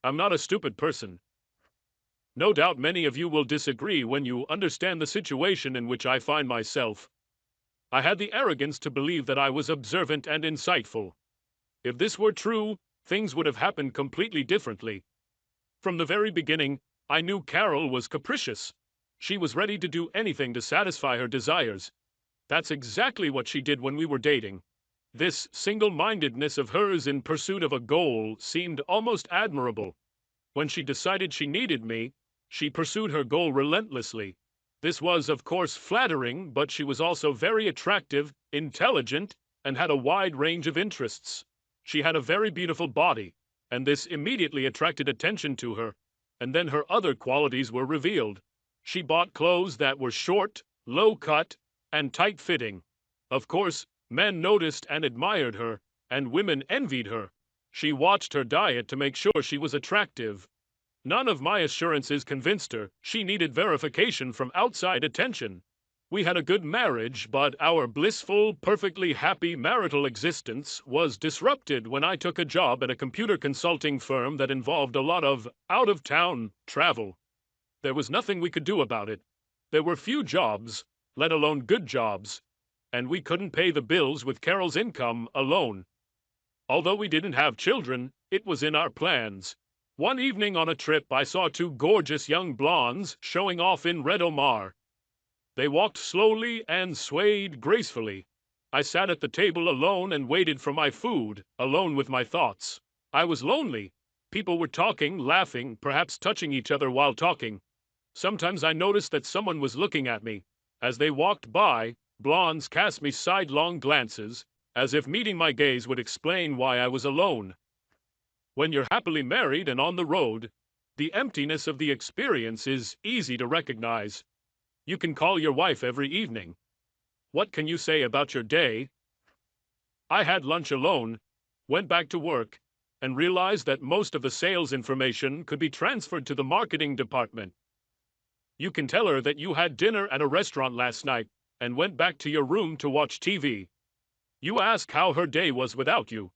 I'm not a stupid person. No doubt many of you will disagree when you understand the situation in which I find myself. I had the arrogance to believe that I was observant and insightful. If this were true, things would have happened completely differently. From the very beginning, I knew Carol was capricious. She was ready to do anything to satisfy her desires. That's exactly what she did when we were dating. This single-mindedness of hers in pursuit of a goal seemed almost admirable. When she decided she needed me, she pursued her goal relentlessly. This was, of course, flattering, but she was also very attractive, intelligent, and had a wide range of interests. She had a very beautiful body, and this immediately attracted attention to her, and then her other qualities were revealed. She bought clothes that were short, low-cut, and tight-fitting. Of course, men noticed and admired her, and women envied her. She watched her diet to make sure she was attractive. None of my assurances convinced her. She needed verification from outside attention. We had a good marriage, but our blissful, perfectly happy marital existence was disrupted when I took a job at a computer consulting firm that involved a lot of out-of-town travel. There was nothing we could do about it. There were few jobs, let alone good jobs, and we couldn't pay the bills with Carol's income alone. Although we didn't have children, it was in our plans. One evening on a trip, I saw two gorgeous young blondes showing off in Red Omar. They walked slowly and swayed gracefully. I sat at the table alone and waited for my food, alone with my thoughts. I was lonely. People were talking, laughing, perhaps touching each other while talking. Sometimes I noticed that someone was looking at me. As they walked by, blondes cast me sidelong glances, as if meeting my gaze would explain why I was alone. When you're happily married and on the road, the emptiness of the experience is easy to recognize. You can call your wife every evening. What can you say about your day? I had lunch alone, went back to work, and realized that most of the sales information could be transferred to the marketing department. You can tell her that you had dinner at a restaurant last night and went back to your room to watch TV. You ask how her day was without you.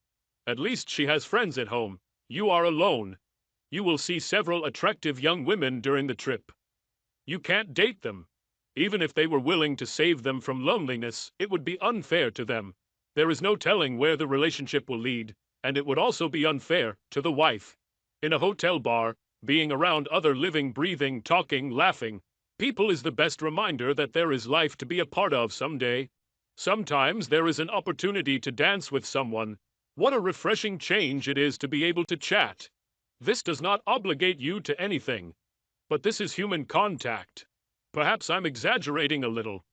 At least she has friends at home. You are alone. You will see several attractive young women during the trip. You can't date them. Even if they were willing to save them from loneliness, it would be unfair to them. There is no telling where the relationship will lead, and it would also be unfair to the wife. In a hotel bar, being around other living, breathing, talking, laughing people is the best reminder that there is life to be a part of someday. Sometimes there is an opportunity to dance with someone. What a refreshing change it is to be able to chat. This does not obligate you to anything, but this is human contact. Perhaps I'm exaggerating a little.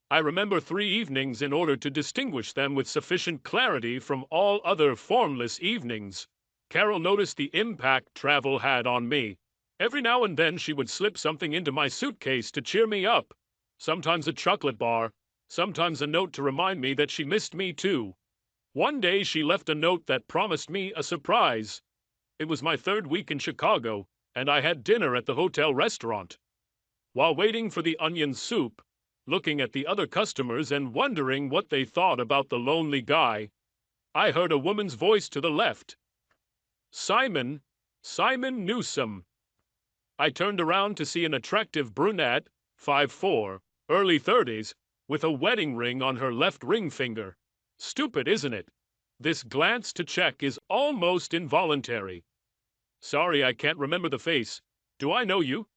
I remember 3 evenings in order to distinguish them with sufficient clarity from all other formless evenings. Carol noticed the impact travel had on me. Every now and then she would slip something into my suitcase to cheer me up. Sometimes a chocolate bar, sometimes a note to remind me that she missed me too. One day she left a note that promised me a surprise. It was my 3rd week in Chicago, and I had dinner at the hotel restaurant. While waiting for the onion soup, looking at the other customers and wondering what they thought about the lonely guy, I heard a woman's voice to the left. Simon Newsome. I turned around to see an attractive brunette, 5'4", early 30s, with a wedding ring on her left ring finger. Stupid, isn't it? This glance to check is almost involuntary. Sorry, I can't remember the face. Do I know you?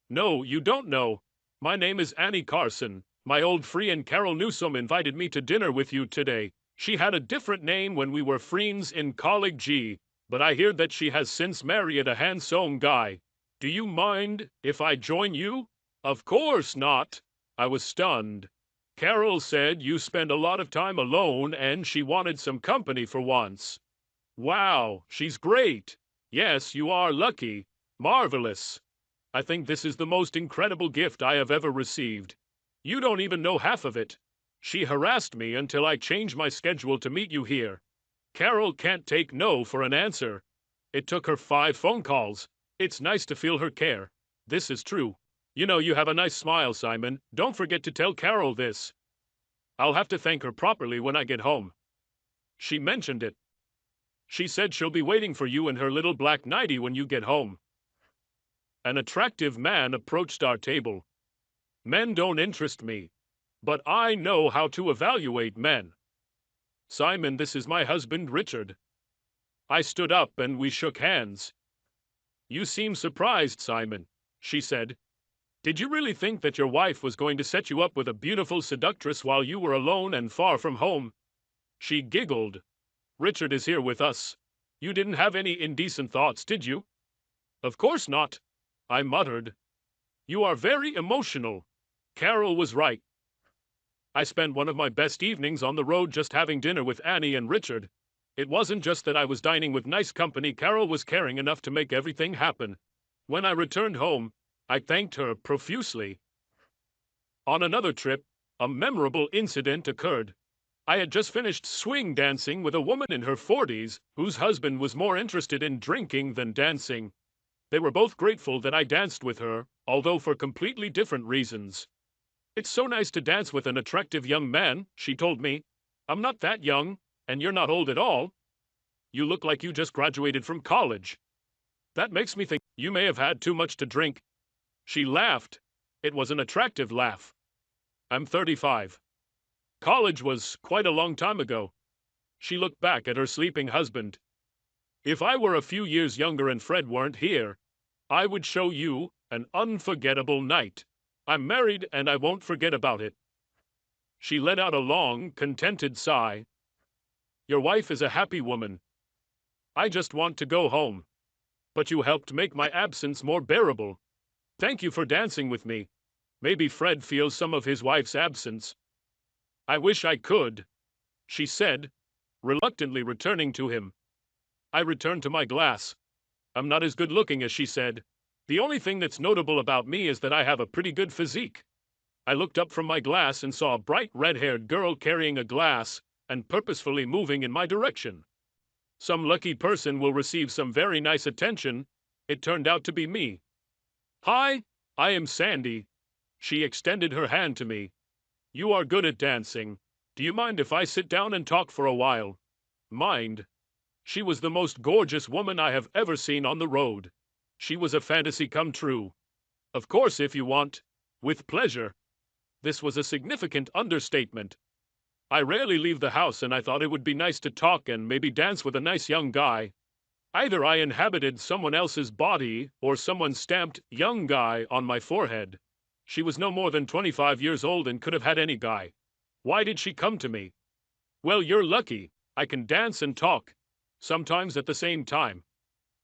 No, you don't know. My name is Annie Carson. My old friend Carol Newsome invited me to dinner with you today. She had a different name when we were friends in college, but I hear that she has since married a handsome guy. Do you mind if I join you? Of course not. I was stunned. Carol said you spend a lot of time alone and she wanted some company for once. Wow, she's great. Yes, you are lucky. Marvelous. I think this is the most incredible gift I have ever received. You don't even know half of it. She harassed me until I changed my schedule to meet you here. Carol can't take no for an answer. It took her 5 phone calls. It's nice to feel her care. This is true. You know you have a nice smile, Simon. Don't forget to tell Carol this. I'll have to thank her properly when I get home. She mentioned it. She said she'll be waiting for you in her little black nightie when you get home. An attractive man approached our table. Men don't interest me, but I know how to evaluate men. Simon, this is my husband, Richard. I stood up and we shook hands. You seem surprised, Simon, she said. Did you really think that your wife was going to set you up with a beautiful seductress while you were alone and far from home? She giggled. Richard is here with us. You didn't have any indecent thoughts, did you? Of course not, I muttered. You are very emotional. Carol was right. I spent one of my best evenings on the road just having dinner with Annie and Richard. It wasn't just that I was dining with nice company, Carol was caring enough to make everything happen. When I returned home, I thanked her profusely. On another trip, a memorable incident occurred. I had just finished swing dancing with a woman in her 40s whose husband was more interested in drinking than dancing. They were both grateful that I danced with her, although for completely different reasons. It's so nice to dance with an attractive young man, she told me. I'm not that young, and you're not old at all. You look like you just graduated from college. That makes me think you may have had too much to drink. She laughed. It was an attractive laugh. I'm 35. College was quite a long time ago. She looked back at her sleeping husband. If I were a few years younger and Fred weren't here, I would show you an unforgettable night. I'm married and I won't forget about it. She let out a long, contented sigh. Your wife is a happy woman. I just want to go home. But you helped make my absence more bearable. Thank you for dancing with me. Maybe Fred feels some of his wife's absence. I wish I could, she said, reluctantly returning to him. I returned to my glass. I'm not as good looking as she said. The only thing that's notable about me is that I have a pretty good physique. I looked up from my glass and saw a bright red-haired girl carrying a glass and purposefully moving in my direction. Some lucky person will receive some very nice attention. It turned out to be me. Hi, I am Sandy. She extended her hand to me. You are good at dancing. Do you mind if I sit down and talk for a while? Mind? She was the most gorgeous woman I have ever seen on the road. She was a fantasy come true. Of course, if you want. With pleasure. This was a significant understatement. I rarely leave the house and I thought it would be nice to talk and maybe dance with a nice young guy. Either I inhabited someone else's body or someone stamped young guy on my forehead. She was no more than 25 years old and could have had any guy. Why did she come to me? Well, you're lucky. I can dance and talk. Sometimes at the same time.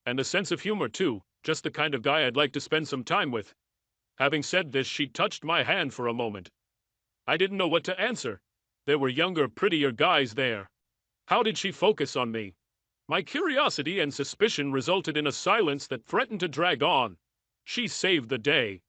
And a sense of humor too, just the kind of guy I'd like to spend some time with. Having said this, she touched my hand for a moment. I didn't know what to answer. There were younger, prettier guys there. How did she focus on me? My curiosity and suspicion resulted in a silence that threatened to drag on. She saved the day.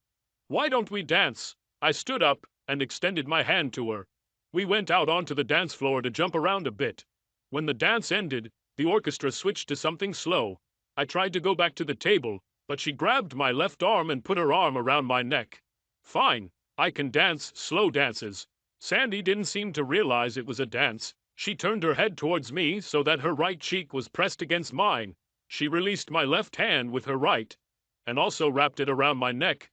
Why don't we dance? I stood up and extended my hand to her. We went out onto the dance floor to jump around a bit. When the dance ended, the orchestra switched to something slow. I tried to go back to the table, but she grabbed my left arm and put her arm around my neck. Fine, I can dance slow dances. Sandy didn't seem to realize it was a dance. She turned her head towards me so that her right cheek was pressed against mine. She released my left hand with her right, and also wrapped it around my neck.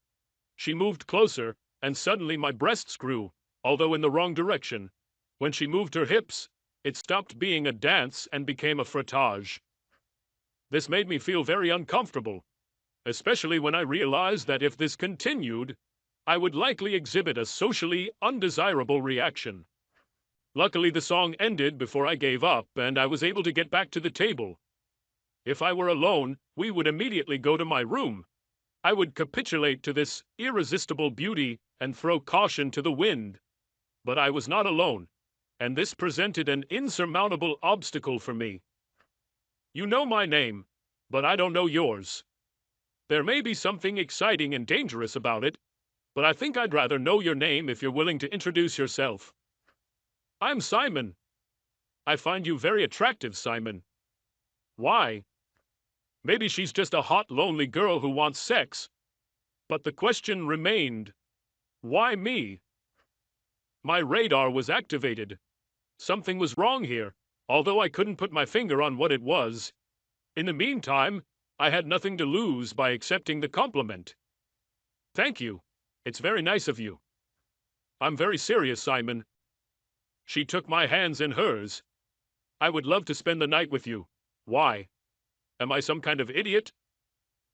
She moved closer, and suddenly my breasts grew, although in the wrong direction. When she moved her hips, it stopped being a dance and became a frottage. This made me feel very uncomfortable, especially when I realized that if this continued, I would likely exhibit a socially undesirable reaction. Luckily, the song ended before I gave up, and I was able to get back to the table. If I were alone, we would immediately go to my room. I would capitulate to this irresistible beauty and throw caution to the wind. But I was not alone, and this presented an insurmountable obstacle for me. You know my name, but I don't know yours. There may be something exciting and dangerous about it, but I think I'd rather know your name if you're willing to introduce yourself. I'm Simon. I find you very attractive, Simon. Why? Maybe she's just a hot, lonely girl who wants sex. But the question remained, why me? My radar was activated. Something was wrong here. although I couldn't put my finger on what it was. In the meantime, I had nothing to lose by accepting the compliment. Thank you. It's very nice of you. I'm very serious, Simon. She took my hands in hers. I would love to spend the night with you. Why? Am I some kind of idiot?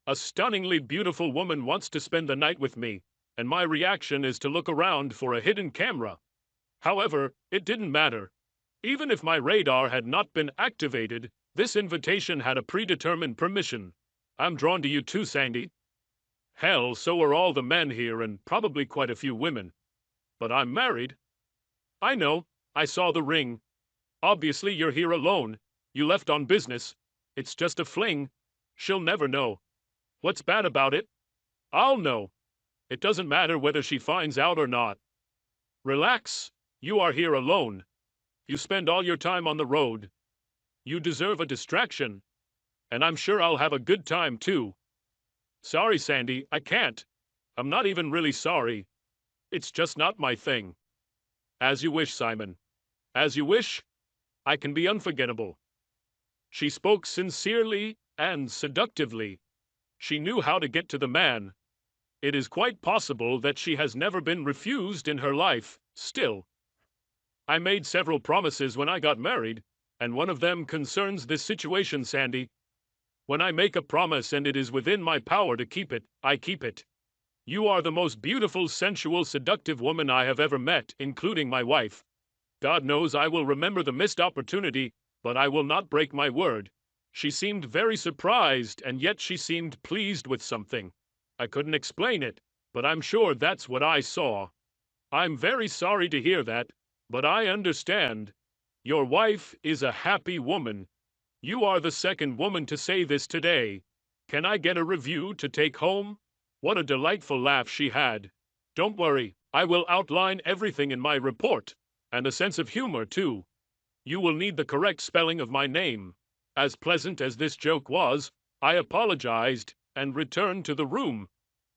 A stunningly beautiful woman wants to spend the night with me, and my reaction is to look around for a hidden camera. However, it didn't matter. Even if my radar had not been activated, this invitation had a predetermined permission. I'm drawn to you too, Sandy. Hell, so are all the men here and probably quite a few women. But I'm married. I know, I saw the ring. Obviously you're here alone. You left on business. It's just a fling. She'll never know. What's bad about it? I'll know. It doesn't matter whether she finds out or not. Relax. You are here alone. You spend all your time on the road. You deserve a distraction. And I'm sure I'll have a good time too. Sorry, Sandy, I can't. I'm not even really sorry. It's just not my thing. As you wish, Simon. As you wish. I can be unforgettable. She spoke sincerely and seductively. She knew how to get to the man. It is quite possible that she has never been refused in her life, still. I made several promises when I got married, and one of them concerns this situation, Sandy. When I make a promise and it is within my power to keep it, I keep it. You are the most beautiful, sensual, seductive woman I have ever met, including my wife. God knows I will remember the missed opportunity, but I will not break my word. She seemed very surprised, and yet she seemed pleased with something. I couldn't explain it, but I'm sure that's what I saw. I'm very sorry to hear that, but I understand. Your wife is a happy woman. You are the second woman to say this today. Can I get a review to take home? What a delightful laugh she had. Don't worry, I will outline everything in my report, and a sense of humor too. You will need the correct spelling of my name. As pleasant as this joke was, I apologized and returned to the room.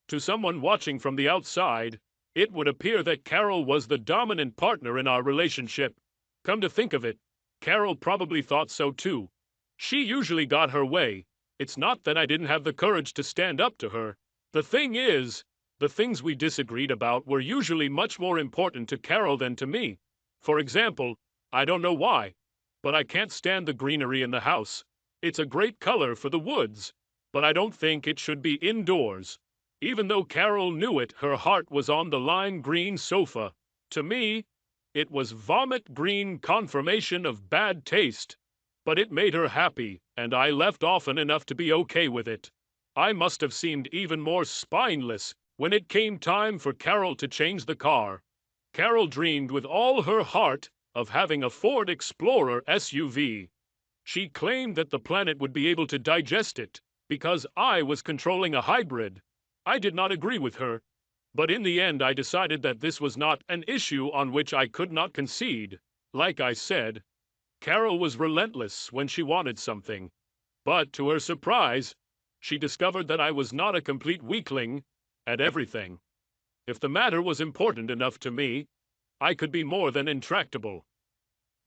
To someone watching from the outside, it would appear that Carol was the dominant partner in our relationship. Come to think of it, Carol probably thought so too. She usually got her way. It's not that I didn't have the courage to stand up to her. The thing is, the things we disagreed about were usually much more important to Carol than to me. For example, I don't know why, but I can't stand the greenery in the house. It's a great color for the woods, but I don't think it should be indoors. Even though Carol knew it, her heart was on the lime green sofa. To me, it was vomit green confirmation of bad taste. But it made her happy, and I left often enough to be okay with it. I must have seemed even more spineless when it came time for Carol to change the car. Carol dreamed with all her heart of having a Ford Explorer SUV. She claimed that the planet would be able to digest it, because I was controlling a hybrid. I did not agree with her, but in the end I decided that this was not an issue on which I could not concede. Like I said, Carol was relentless when she wanted something, but to her surprise, she discovered that I was not a complete weakling at everything. If the matter was important enough to me, I could be more than intractable.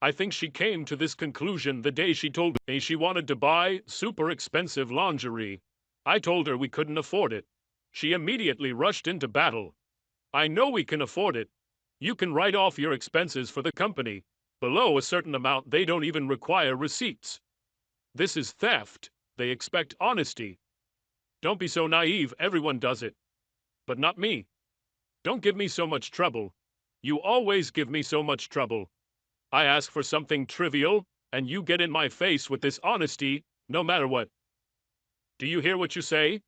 I think she came to this conclusion the day she told me she wanted to buy super expensive lingerie. I told her we couldn't afford it. She immediately rushed into battle. I know we can afford it. You can write off your expenses for the company. Below a certain amount, they don't even require receipts. This is theft. They expect honesty. Don't be so naive, everyone does it. But not me. Don't give me so much trouble. You always give me so much trouble. I ask for something trivial, and you get in my face with this honesty, no matter what. Do you hear what you say?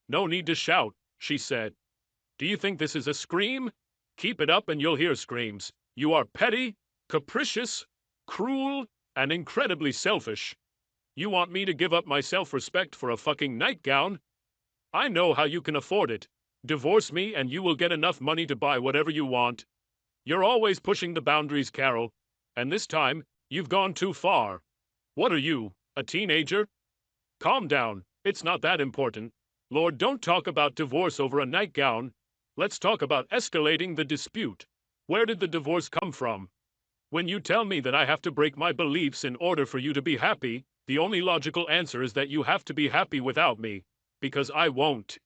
No need to shout, she said. Do you think this is a scream? Keep it up and you'll hear screams. You are petty, capricious, cruel, and incredibly selfish. You want me to give up my self-respect for a fucking nightgown? I know how you can afford it. Divorce me and you will get enough money to buy whatever you want. You're always pushing the boundaries, Carol. And this time, you've gone too far. What are you, a teenager? Calm down. It's not that important. Lord, don't talk about divorce over a nightgown. Let's talk about escalating the dispute. Where did the divorce come from? When you tell me that I have to break my beliefs in order for you to be happy, the only logical answer is that you have to be happy without me, because I won't.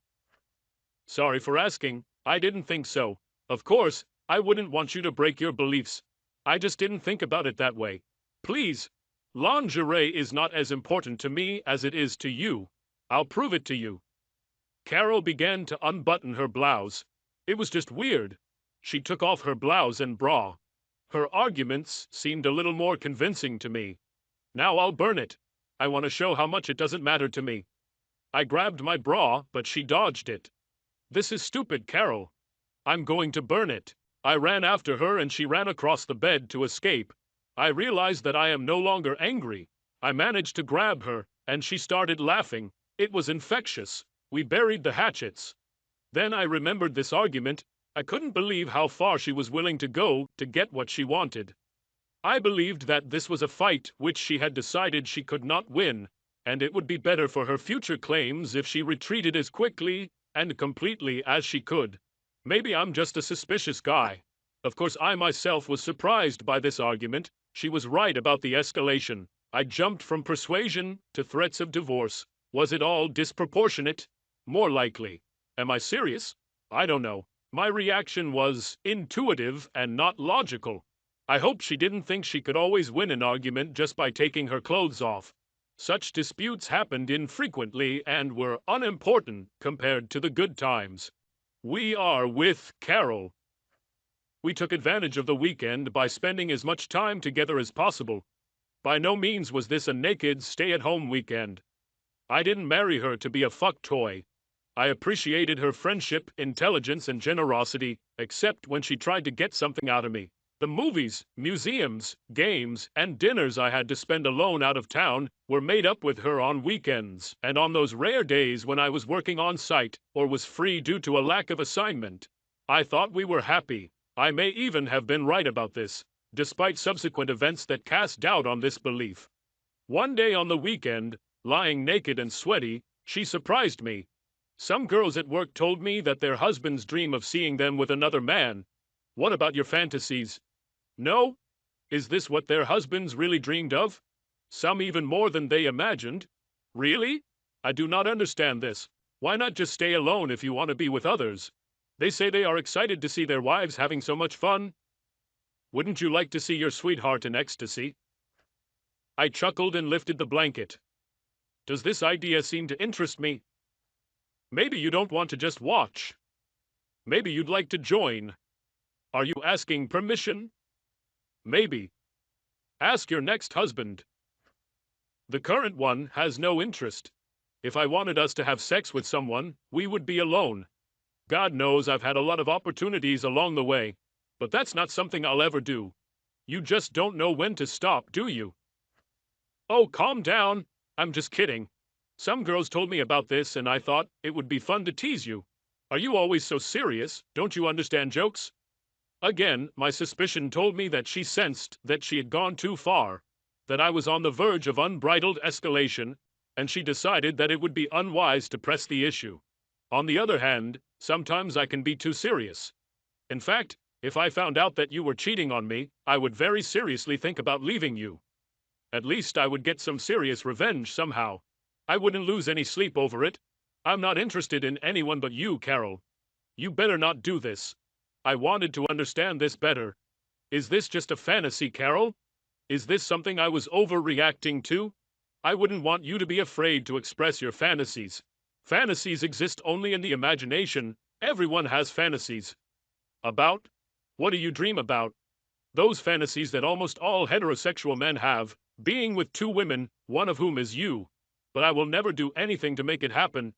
Sorry for asking, I didn't think so. Of course, I wouldn't want you to break your beliefs. I just didn't think about it that way. Please, lingerie is not as important to me as it is to you. I'll prove it to you. Carol began to unbutton her blouse. It was just weird. She took off her blouse and bra. Her arguments seemed a little more convincing to me. Now I'll burn it. I want to show how much it doesn't matter to me. I grabbed my bra, but she dodged it. This is stupid, Carol. I'm going to burn it. I ran after her and she ran across the bed to escape. I realized that I am no longer angry. I managed to grab her, and she started laughing. It was infectious. We buried the hatchets. Then I remembered this argument. I couldn't believe how far she was willing to go to get what she wanted. I believed that this was a fight which she had decided she could not win, and it would be better for her future claims if she retreated as quickly and completely as she could. Maybe I'm just a suspicious guy. Of course, I myself was surprised by this argument. She was right about the escalation. I jumped from persuasion to threats of divorce. Was it all disproportionate? More likely. Am I serious? I don't know. My reaction was intuitive and not logical. I hope she didn't think she could always win an argument just by taking her clothes off. Such disputes happened infrequently and were unimportant compared to the good times. We are with Carol. We took advantage of the weekend by spending as much time together as possible. By no means was this a naked, stay-at-home weekend. I didn't marry her to be a fuck toy. I appreciated her friendship, intelligence, and generosity, except when she tried to get something out of me. The movies, museums, games, and dinners I had to spend alone out of town were made up with her on weekends and on those rare days when I was working on site or was free due to a lack of assignment. I thought we were happy. I may even have been right about this, despite subsequent events that cast doubt on this belief. One day on the weekend, lying naked and sweaty, she surprised me. Some girls at work told me that their husbands dream of seeing them with another man. What about your fantasies? No? Is this what their husbands really dreamed of? Some even more than they imagined? Really? I do not understand this. Why not just stay alone if you want to be with others? They say they are excited to see their wives having so much fun. Wouldn't you like to see your sweetheart in ecstasy? I chuckled and lifted the blanket. Does this idea seem to interest me? Maybe you don't want to just watch. Maybe you'd like to join. Are you asking permission? Maybe. Ask your next husband. The current one has no interest. If I wanted us to have sex with someone, we would be alone. God knows I've had a lot of opportunities along the way, but that's not something I'll ever do. You just don't know when to stop, do you? Oh, calm down. I'm just kidding. Some girls told me about this and I thought it would be fun to tease you. Are you always so serious? Don't you understand jokes? Again, my suspicion told me that she sensed that she had gone too far, that I was on the verge of unbridled escalation, and she decided that it would be unwise to press the issue. On the other hand, sometimes I can be too serious. In fact, if I found out that you were cheating on me, I would very seriously think about leaving you. At least I would get some serious revenge somehow. I wouldn't lose any sleep over it. I'm not interested in anyone but you, Carol. You better not do this. I wanted to understand this better. Is this just a fantasy, Carol? Is this something I was overreacting to? I wouldn't want you to be afraid to express your fantasies. Fantasies exist only in the imagination. Everyone has fantasies. About? What do you dream about? Those fantasies that almost all heterosexual men have, being with two women, one of whom is you. But I will never do anything to make it happen.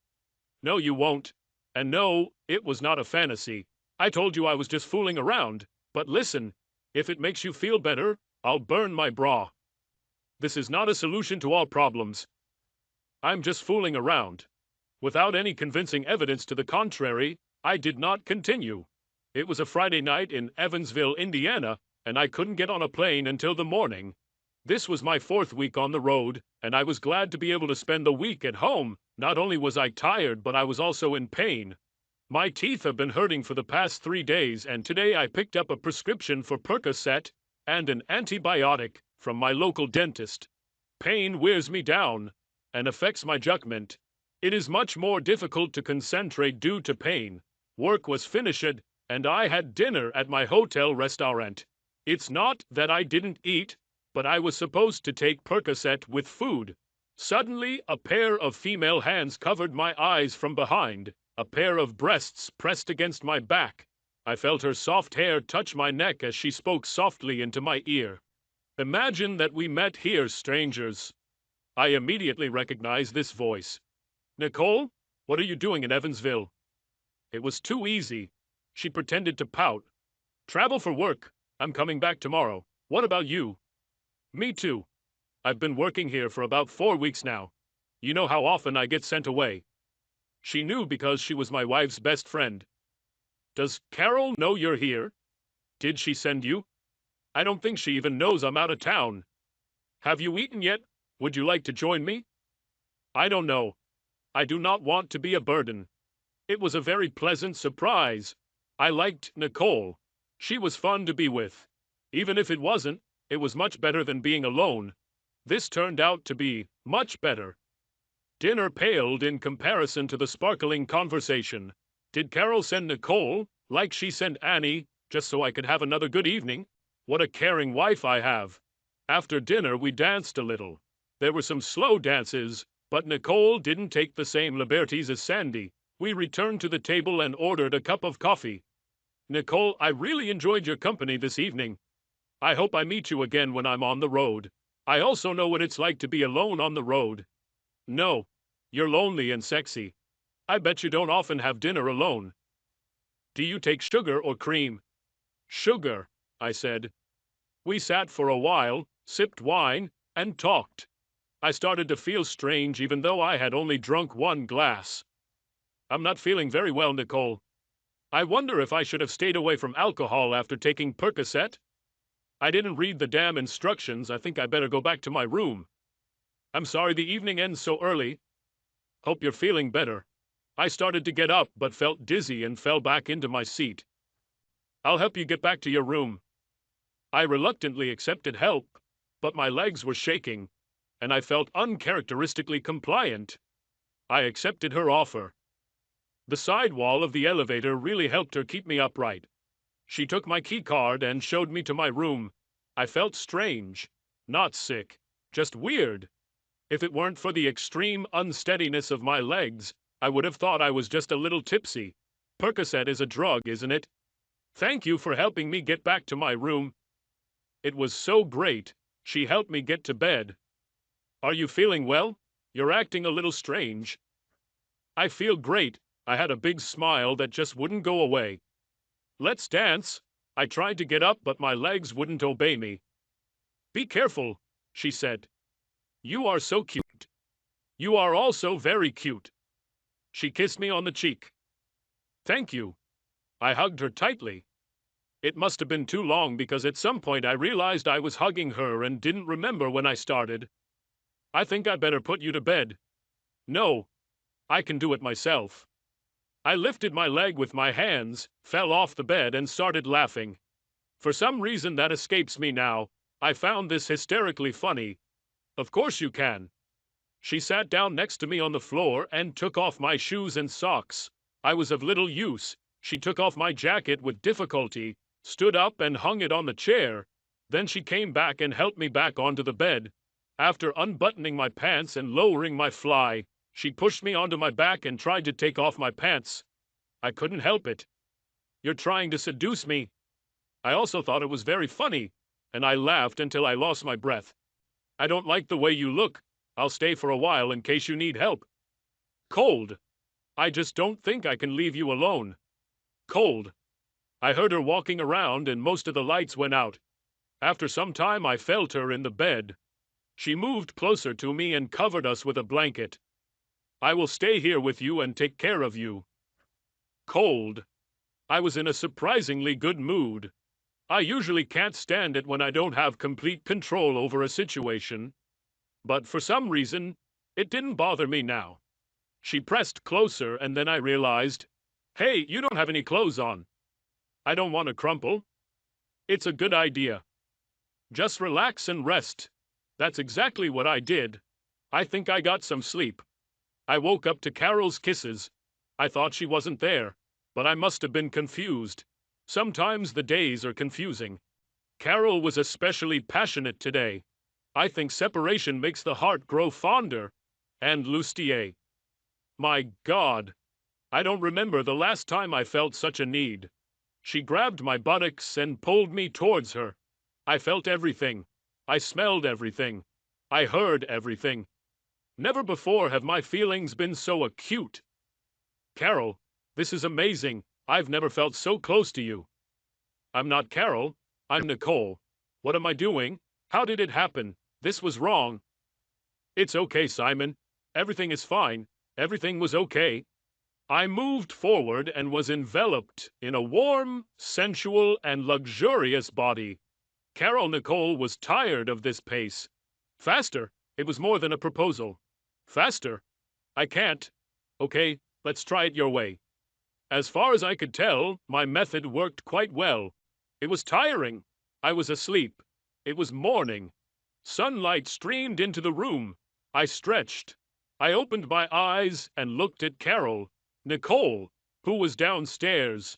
No, you won't. And no, it was not a fantasy. I told you I was just fooling around. But listen, if it makes you feel better, I'll burn my bra. This is not a solution to all problems. I'm just fooling around. Without any convincing evidence to the contrary, I did not continue. It was a Friday night in Evansville, Indiana, and I couldn't get on a plane until the morning. This was my 4th week on the road, and I was glad to be able to spend the week at home. Not only was I tired, but I was also in pain. My teeth have been hurting for the past 3 days, and today I picked up a prescription for Percocet, and an antibiotic from my local dentist. Pain wears me down and affects my judgment. It is much more difficult to concentrate due to pain. Work was finished, and I had dinner at my hotel restaurant. It's not that I didn't eat, but I was supposed to take Percocet with food. Suddenly, a pair of female hands covered my eyes from behind. A pair of breasts pressed against my back. I felt her soft hair touch my neck as she spoke softly into my ear. Imagine that we met here, strangers. I immediately recognized this voice. Nicole, what are you doing in Evansville? It was too easy. She pretended to pout. Travel for work. I'm coming back tomorrow. What about you? Me too. I've been working here for about 4 weeks now. You know how often I get sent away. She knew because she was my wife's best friend. Does Carol know you're here? Did she send you? I don't think she even knows I'm out of town. Have you eaten yet? Would you like to join me? I don't know. I do not want to be a burden. It was a very pleasant surprise. I liked Nicole. She was fun to be with. Even if it wasn't, it was much better than being alone. This turned out to be much better. Dinner paled in comparison to the sparkling conversation. Did Carol send Nicole, like she sent Annie, just so I could have another good evening? What a caring wife I have. After dinner, we danced a little. There were some slow dances, but Nicole didn't take the same liberties as Sandy. We returned to the table and ordered a cup of coffee. Nicole, I really enjoyed your company this evening. I hope I meet you again when I'm on the road. I also know what it's like to be alone on the road. No, you're lonely and sexy. I bet you don't often have dinner alone. Do you take sugar or cream? Sugar, I said. We sat for a while, sipped wine, and talked. I started to feel strange even though I had only drunk 1 glass. I'm not feeling very well, Nicole. I wonder if I should have stayed away from alcohol after taking Percocet. I didn't read the damn instructions. I think I better go back to my room. I'm sorry the evening ends so early. Hope you're feeling better. I started to get up but felt dizzy and fell back into my seat. I'll help you get back to your room. I reluctantly accepted help, but my legs were shaking, and I felt uncharacteristically compliant. I accepted her offer. The side wall of the elevator really helped her keep me upright. She took my key card and showed me to my room. I felt strange, not sick, just weird. If it weren't for the extreme unsteadiness of my legs, I would have thought I was just a little tipsy. Percocet is a drug, isn't it? Thank you for helping me get back to my room. It was so great. She helped me get to bed. Are you feeling well? You're acting a little strange. I feel great. I had a big smile that just wouldn't go away. Let's dance. I tried to get up, but my legs wouldn't obey me. Be careful, she said. You are so cute. You are also very cute. She kissed me on the cheek. Thank you. I hugged her tightly. It must have been too long because at some point I realized I was hugging her and didn't remember when I started. I think I'd better put you to bed. No, I can do it myself. I lifted my leg with my hands, fell off the bed, and started laughing. For some reason that escapes me now, I found this hysterically funny. Of course you can. She sat down next to me on the floor and took off my shoes and socks. I was of little use. She took off my jacket with difficulty, stood up and hung it on the chair. Then she came back and helped me back onto the bed. After unbuttoning my pants and lowering my fly, she pushed me onto my back and tried to take off my pants. I couldn't help it. You're trying to seduce me. I also thought it was very funny, and I laughed until I lost my breath. I don't like the way you look. I'll stay for a while in case you need help. Cold. I just don't think I can leave you alone. Cold. I heard her walking around and most of the lights went out. After some time I felt her in the bed. She moved closer to me and covered us with a blanket. I will stay here with you and take care of you. Cold. I was in a surprisingly good mood. I usually can't stand it when I don't have complete control over a situation. But for some reason, it didn't bother me now. She pressed closer and then I realized, hey, you don't have any clothes on. I don't want to crumple. It's a good idea. Just relax and rest. That's exactly what I did. I think I got some sleep. I woke up to Carol's kisses. I thought she wasn't there, but I must have been confused. Sometimes the days are confusing. Carol was especially passionate today. I think separation makes the heart grow fonder. And Lustier. My God! I don't remember the last time I felt such a need. She grabbed my buttocks and pulled me towards her. I felt everything. I smelled everything. I heard everything. Never before have my feelings been so acute. Carol, this is amazing. I've never felt so close to you. I'm not Carol. I'm Nicole. What am I doing? How did it happen? This was wrong. It's okay, Simon. Everything is fine. Everything was okay. I moved forward and was enveloped in a warm, sensual, and luxurious body. Carol Nicole was tired of this pace. Faster. It was more than a proposal. Faster. I can't. Okay, let's try it your way. As far as I could tell, my method worked quite well. It was tiring. I was asleep. It was morning. Sunlight streamed into the room. I stretched. I opened my eyes and looked at Carol, Nicole, who was downstairs.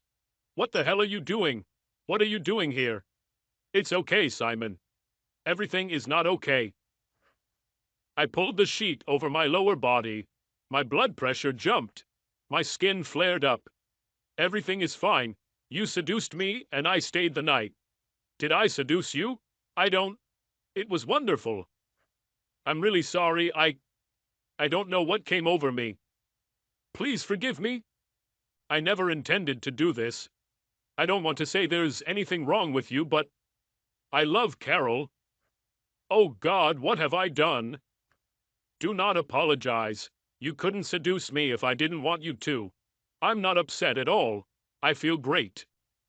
What the hell are you doing? What are you doing here? It's okay, Simon. Everything is not okay. I pulled the sheet over my lower body. My blood pressure jumped. My skin flared up. Everything is fine. You seduced me and I stayed the night. Did I seduce you? I don't. It was wonderful. I'm really sorry. I don't know what came over me. Please forgive me. I never intended to do this. I don't want to say there's anything wrong with you, but I love Carol. Oh God, what have I done? Do not apologize. You couldn't seduce me if I didn't want you to. I'm not upset at all. I feel great.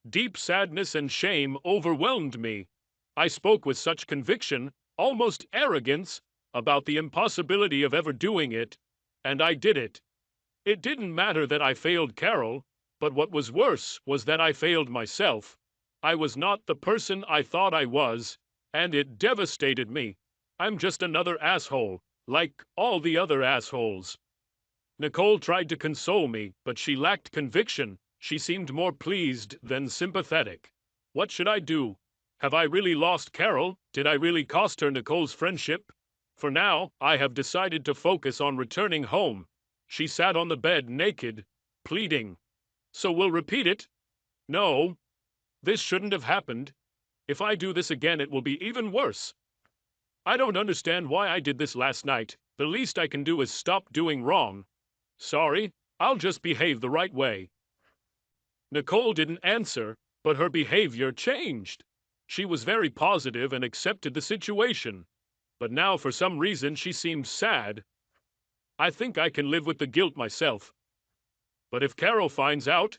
Deep sadness and shame overwhelmed me. I spoke with such conviction, almost arrogance, about the impossibility of ever doing it, and I did it. It didn't matter that I failed Carol, but what was worse was that I failed myself. I was not the person I thought I was, and it devastated me. I'm just another asshole, like all the other assholes. Nicole tried to console me, but she lacked conviction. She seemed more pleased than sympathetic. What should I do? Have I really lost Carol? Did I really cost her Nicole's friendship? For now, I have decided to focus on returning home. She sat on the bed naked, pleading. So we'll repeat it? No. This shouldn't have happened. If I do this again, it will be even worse. I don't understand why I did this last night. The least I can do is stop doing wrong. Sorry, I'll just behave the right way. Nicole didn't answer, but her behavior changed. She was very positive and accepted the situation. But now, for some reason, she seemed sad. I think I can live with the guilt myself. But if Carol finds out,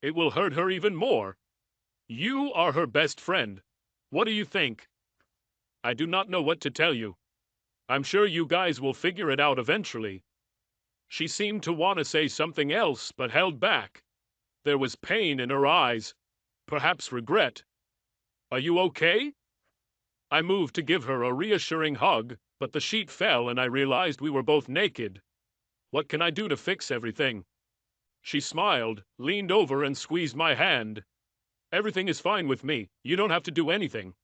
it will hurt her even more. You are her best friend. What do you think? I do not know what to tell you. I'm sure you guys will figure it out eventually. She seemed to want to say something else, but held back. There was pain in her eyes, perhaps regret. Are you okay? I moved to give her a reassuring hug, but the sheet fell and I realized we were both naked. What can I do to fix everything? She smiled, leaned over and squeezed my hand. Everything is fine with me. You don't have to do anything.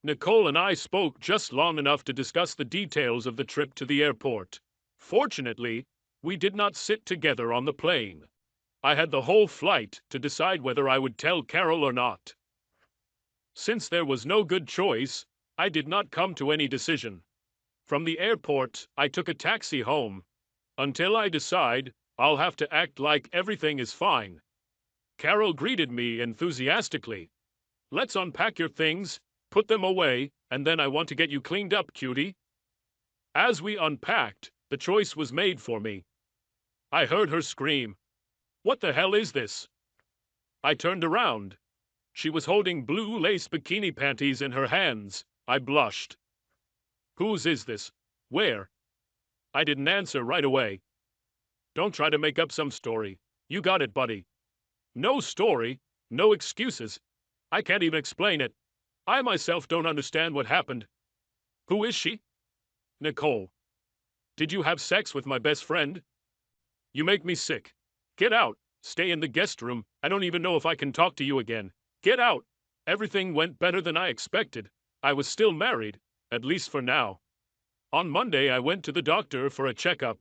Nicole and I spoke just long enough to discuss the details of the trip to the airport. Fortunately, we did not sit together on the plane. I had the whole flight to decide whether I would tell Carol or not. Since there was no good choice, I did not come to any decision. From the airport, I took a taxi home. Until I decide, I'll have to act like everything is fine. Carol greeted me enthusiastically. Let's unpack your things, put them away, and then I want to get you cleaned up, cutie. As we unpacked, the choice was made for me. I heard her scream. What the hell is this? I turned around. She was holding blue lace bikini panties in her hands. I blushed. Whose is this? Where? I didn't answer right away. Don't try to make up some story. You got it, buddy. No story, no excuses. I can't even explain it. I myself don't understand what happened. Who is she? Nicole. Did you have sex with my best friend? You make me sick. Get out. Stay in the guest room. I don't even know if I can talk to you again. Get out. Everything went better than I expected. I was still married, at least for now. On Monday, I went to the doctor for a checkup.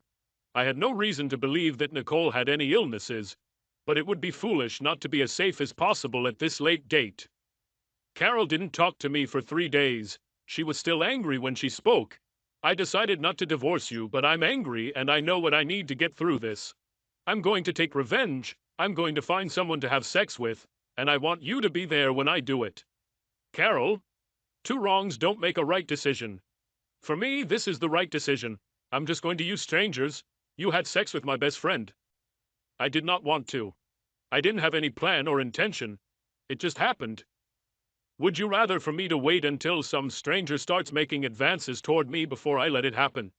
I had no reason to believe that Nicole had any illnesses, but it would be foolish not to be as safe as possible at this late date. Carol didn't talk to me for 3 days. She was still angry when she spoke. I decided not to divorce you, but I'm angry and I know what I need to get through this. I'm going to take revenge. I'm going to find someone to have sex with, and I want you to be there when I do it. Carol, 2 wrongs don't make a right decision. For me, this is the right decision. I'm just going to use strangers. You had sex with my best friend. I did not want to. I didn't have any plan or intention. It just happened. Would you rather for me to wait until some stranger starts making advances toward me before I let it happen?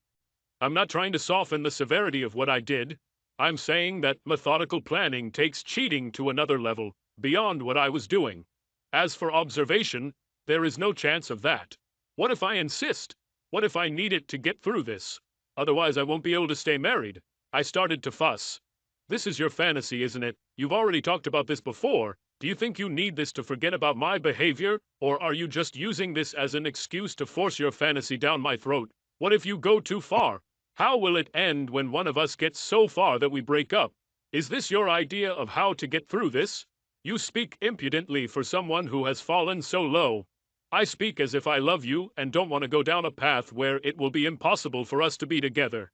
I'm not trying to soften the severity of what I did. I'm saying that methodical planning takes cheating to another level, beyond what I was doing. As for observation, there is no chance of that. What if I insist? What if I need it to get through this? Otherwise I won't be able to stay married. I started to fuss. This is your fantasy, isn't it? You've already talked about this before. Do you think you need this to forget about my behavior, or are you just using this as an excuse to force your fantasy down my throat? What if you go too far? How will it end when one of us gets so far that we break up? Is this your idea of how to get through this? You speak impudently for someone who has fallen so low. I speak as if I love you and don't want to go down a path where it will be impossible for us to be together.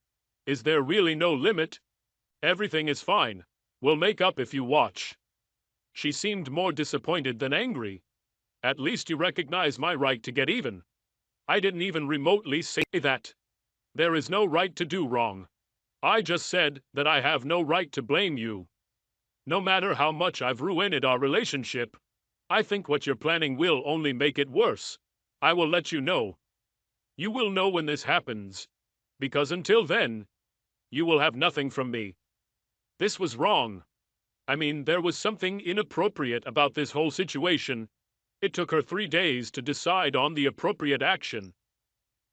Is there really no limit? Everything is fine. We'll make up if you watch. She seemed more disappointed than angry. At least you recognize my right to get even. I didn't even remotely say that. There is no right to do wrong. I just said that I have no right to blame you. No matter how much I've ruined our relationship, I think what you're planning will only make it worse. I will let you know. You will know when this happens, because until then, you will have nothing from me. This was wrong. I mean, there was something inappropriate about this whole situation. It took her 3 days to decide on the appropriate action.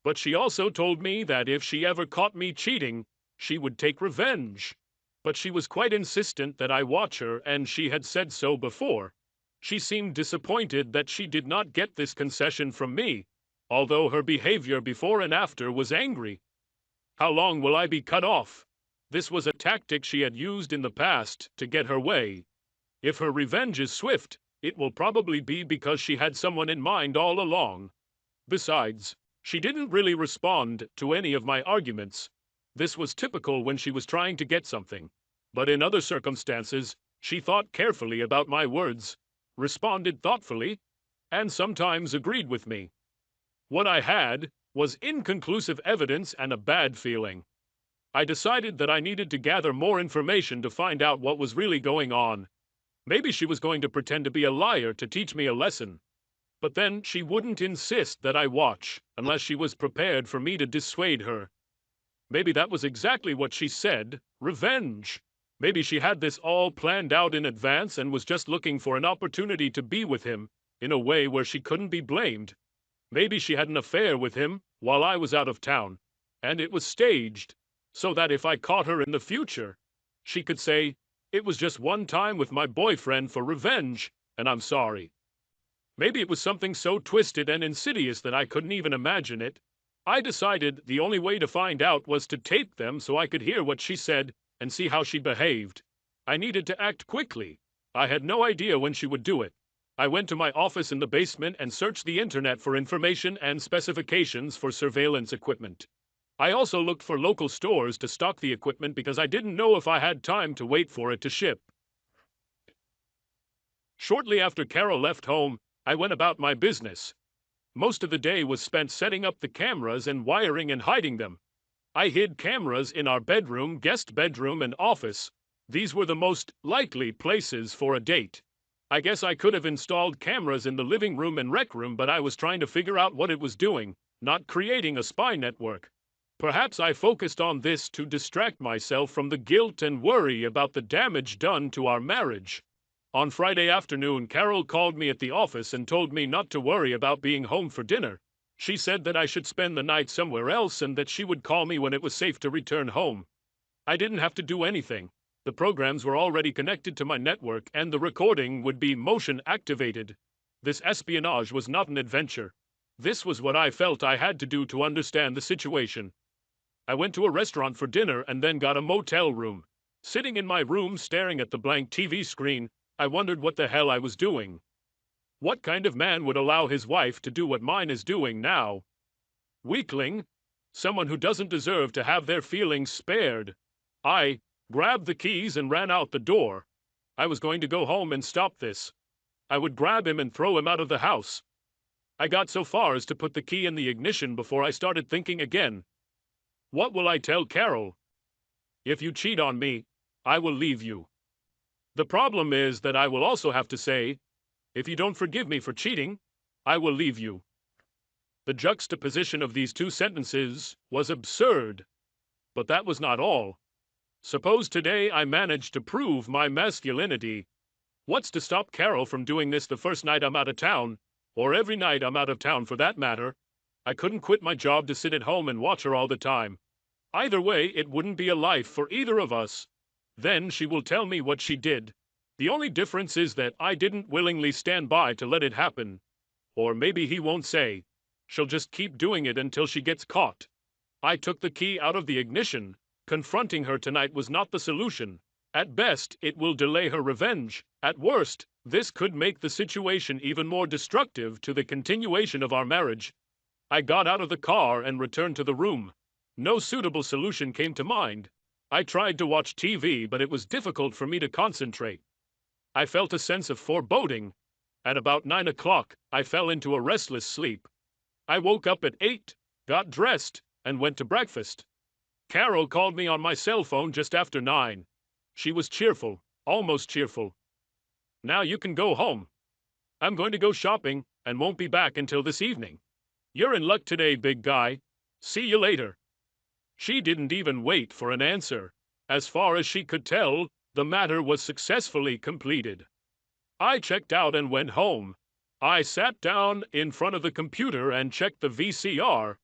But she also told me that if she ever caught me cheating, she would take revenge. But she was quite insistent that I watch her, and she had said so before. She seemed disappointed that she did not get this concession from me, although her behavior before and after was angry. How long will I be cut off? This was a tactic she had used in the past to get her way. If her revenge is swift, it will probably be because she had someone in mind all along. Besides, she didn't really respond to any of my arguments. This was typical when she was trying to get something. But in other circumstances, she thought carefully about my words, responded thoughtfully, and sometimes agreed with me. What I had was inconclusive evidence and a bad feeling. I decided that I needed to gather more information to find out what was really going on. Maybe she was going to pretend to be a liar to teach me a lesson. But then she wouldn't insist that I watch, unless she was prepared for me to dissuade her. Maybe that was exactly what she said, revenge. Maybe she had this all planned out in advance and was just looking for an opportunity to be with him, in a way where she couldn't be blamed. Maybe she had an affair with him while I was out of town, and it was staged, so that if I caught her in the future, she could say, "It was just one time with my boyfriend for revenge, and I'm sorry." Maybe it was something so twisted and insidious that I couldn't even imagine it. I decided the only way to find out was to tape them so I could hear what she said and see how she behaved. I needed to act quickly. I had no idea when she would do it. I went to my office in the basement and searched the internet for information and specifications for surveillance equipment. I also looked for local stores to stock the equipment because I didn't know if I had time to wait for it to ship. Shortly after Carol left home, I went about my business. Most of the day was spent setting up the cameras and wiring and hiding them. I hid cameras in our bedroom, guest bedroom, and office. These were the most likely places for a date. I guess I could have installed cameras in the living room and rec room, but I was trying to figure out what it was doing, not creating a spy network. Perhaps I focused on this to distract myself from the guilt and worry about the damage done to our marriage. On Friday afternoon, Carol called me at the office and told me not to worry about being home for dinner. She said that I should spend the night somewhere else and that she would call me when it was safe to return home. I didn't have to do anything. The programs were already connected to my network and the recording would be motion activated. This espionage was not an adventure. This was what I felt I had to do to understand the situation. I went to a restaurant for dinner and then got a motel room. Sitting in my room staring at the blank TV screen, I wondered what the hell I was doing. What kind of man would allow his wife to do what mine is doing now? Weakling. Someone who doesn't deserve to have their feelings spared. I grabbed the keys and ran out the door. I was going to go home and stop this. I would grab him and throw him out of the house. I got so far as to put the key in the ignition before I started thinking again. What will I tell Carol? If you cheat on me, I will leave you. The problem is that I will also have to say, if you don't forgive me for cheating, I will leave you. The juxtaposition of these two sentences was absurd. But that was not all. Suppose today I managed to prove my masculinity. What's to stop Carol from doing this the first night I'm out of town, or every night I'm out of town for that matter? I couldn't quit my job to sit at home and watch her all the time. Either way, it wouldn't be a life for either of us. Then she will tell me what she did. The only difference is that I didn't willingly stand by to let it happen. Or maybe he won't say. She'll just keep doing it until she gets caught. I took the key out of the ignition. Confronting her tonight was not the solution. At best, it will delay her revenge. At worst, this could make the situation even more destructive to the continuation of our marriage. I got out of the car and returned to the room. No suitable solution came to mind. I tried to watch TV, but it was difficult for me to concentrate. I felt a sense of foreboding. At about 9 o'clock, I fell into a restless sleep. I woke up at 8, got dressed, and went to breakfast. Carol called me on my cell phone just after 9. She was cheerful, almost cheerful. Now you can go home. I'm going to go shopping and won't be back until this evening. You're in luck today, big guy. See you later. She didn't even wait for an answer. As far as she could tell, the matter was successfully completed. I checked out and went home. I sat down in front of the computer and checked the VCR.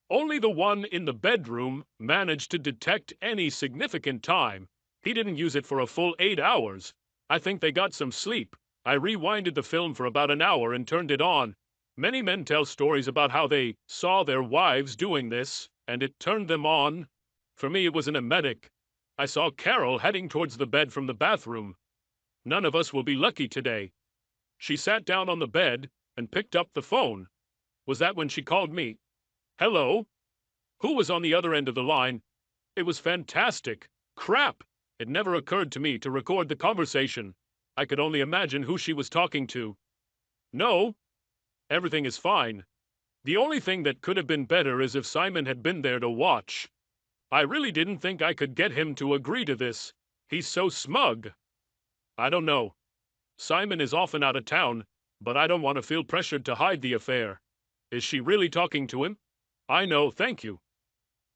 Only the one in the bedroom managed to detect any significant time. He didn't use it for a full 8 hours. I think they got some sleep. I rewinded the film for about an hour and turned it on. Many men tell stories about how they saw their wives doing this, and it turned them on. For me, it was an emetic. I saw Carol heading towards the bed from the bathroom. None of us will be lucky today. She sat down on the bed and picked up the phone. Was that when she called me? Hello? Who was on the other end of the line? It was fantastic. Crap! It never occurred to me to record the conversation. I could only imagine who she was talking to. No. Everything is fine. The only thing that could have been better is if Simon had been there to watch. I really didn't think I could get him to agree to this. He's so smug. I don't know. Simon is often out of town, but I don't want to feel pressured to hide the affair. Is she really talking to him? I know, thank you.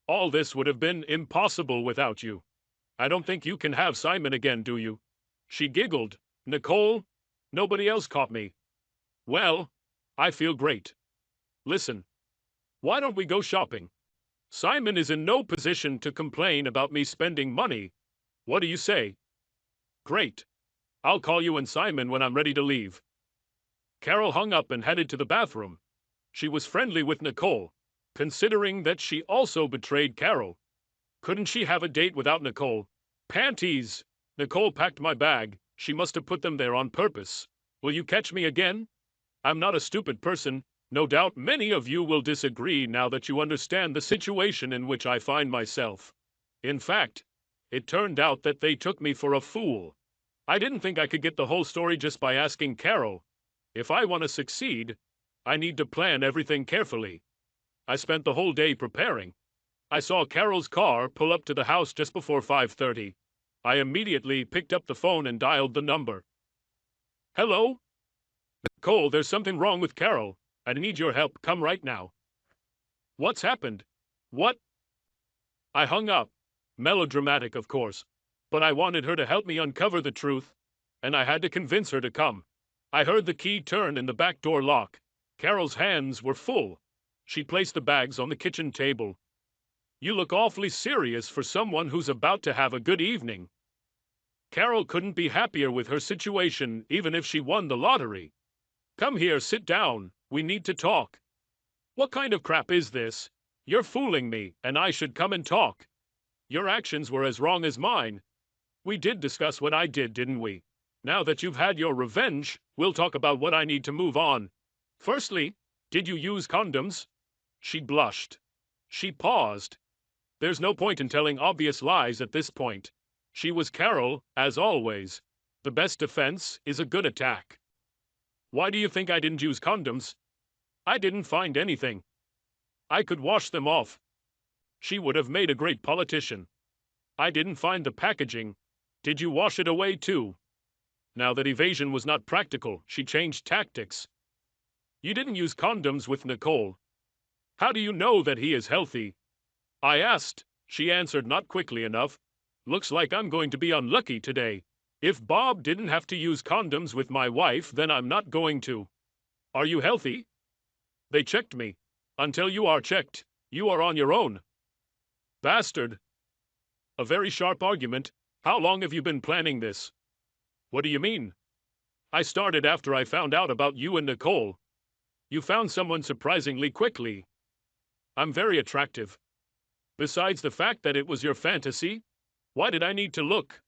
All this would have been impossible without you. I don't think you can have Simon again, do you? She giggled. Nicole? Nobody else caught me. Well, I feel great. Listen, why don't we go shopping? Simon is in no position to complain about me spending money. What do you say? Great. I'll call you and Simon when I'm ready to leave. Carol hung up and headed to the bathroom. She was friendly with Nicole, considering that she also betrayed Carol. Couldn't she have a date without Nicole? Panties! Nicole packed my bag. She must have put them there on purpose. Will you catch me again? I'm not a stupid person. No doubt many of you will disagree now that you understand the situation in which I find myself. In fact, it turned out that they took me for a fool. I didn't think I could get the whole story just by asking Carol. If I want to succeed, I need to plan everything carefully. I spent the whole day preparing. I saw Carol's car pull up to the house just before 5:30. I immediately picked up the phone and dialed the number. Hello? Nicole, there's something wrong with Carol. I need your help. Come right now. What's happened? What? I hung up. Melodramatic, of course. But I wanted her to help me uncover the truth. and I had to convince her to come. I heard the key turn in the back door lock. Carol's hands were full. She placed the bags on the kitchen table. You look awfully serious for someone who's about to have a good evening. Carol couldn't be happier with her situation even if she won the lottery. Come here, sit down. We need to talk. What kind of crap is this? You're fooling me, and I should come and talk. Your actions were as wrong as mine. We did discuss what I did, didn't we? Now that you've had your revenge, we'll talk about what I need to move on. Firstly, did you use condoms? She blushed. She paused. There's no point in telling obvious lies at this point. She was Carol, as always. The best defense is a good attack. Why do you think I didn't use condoms? I didn't find anything. I could wash them off. She would have made a great politician. I didn't find the packaging. Did you wash it away too? Now that evasion was not practical, she changed tactics. You didn't use condoms with Nicole. How do you know that he is healthy? I asked. She answered not quickly enough. Looks like I'm going to be unlucky today. If Bob didn't have to use condoms with my wife, then I'm not going to. Are you healthy? They checked me. Until you are checked, you are on your own. Bastard. A very sharp argument. How long have you been planning this? What do you mean? I started after I found out about you and Nicole. You found someone surprisingly quickly. I'm very attractive. Besides the fact that it was your fantasy, why did I need to look?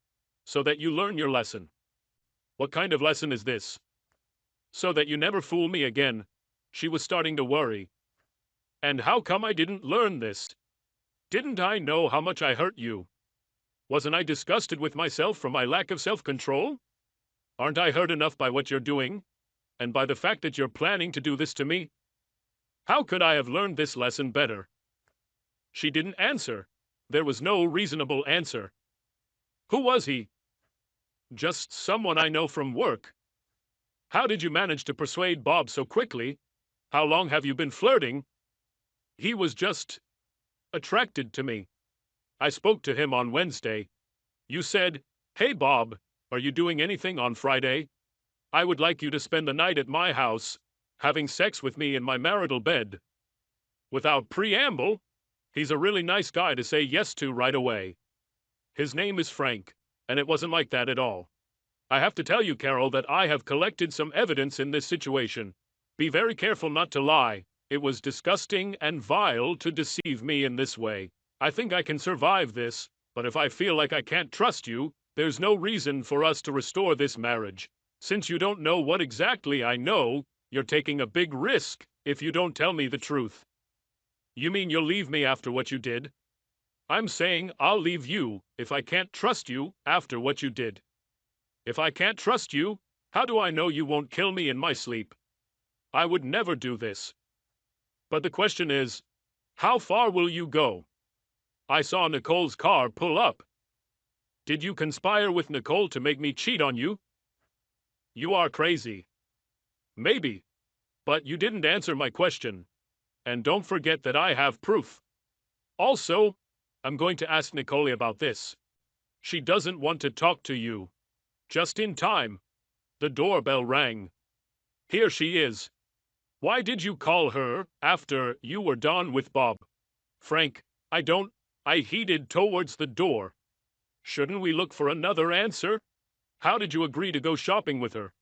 So that you learn your lesson. What kind of lesson is this? So that you never fool me again. She was starting to worry. And how come I didn't learn this? Didn't I know how much I hurt you? Wasn't I disgusted with myself for my lack of self-control? Aren't I hurt enough by what you're doing? And by the fact that you're planning to do this to me? How could I have learned this lesson better? She didn't answer. There was no reasonable answer. Who was he? Just someone I know from work. How did you manage to persuade Bob so quickly? How long have you been flirting? He was just attracted to me. I spoke to him on Wednesday. You said, "Hey Bob, are you doing anything on Friday? I would like you to spend the night at my house, having sex with me in my marital bed." Without preamble, he's a really nice guy to say yes to right away. His name is Frank, and it wasn't like that at all. I have to tell you, Carol, that I have collected some evidence in this situation. Be very careful not to lie. It was disgusting and vile to deceive me in this way. I think I can survive this, but if I feel like I can't trust you, there's no reason for us to restore this marriage. Since you don't know what exactly I know, you're taking a big risk if you don't tell me the truth. You mean you'll leave me after what you did? I'm saying I'll leave you if I can't trust you after what you did. If I can't trust you, how do I know you won't kill me in my sleep? I would never do this. But the question is, how far will you go? I saw Nicole's car pull up. Did you conspire with Nicole to make me cheat on you? You are crazy. Maybe. But you didn't answer my question. And don't forget that I have proof. Also, I'm going to ask Nicole about this. She doesn't want to talk to you. Just in time. The doorbell rang. Here she is. Why did you call her after you were done with Bob? Frank, I headed towards the door. Shouldn't we look for another answer? How did you agree to go shopping with her?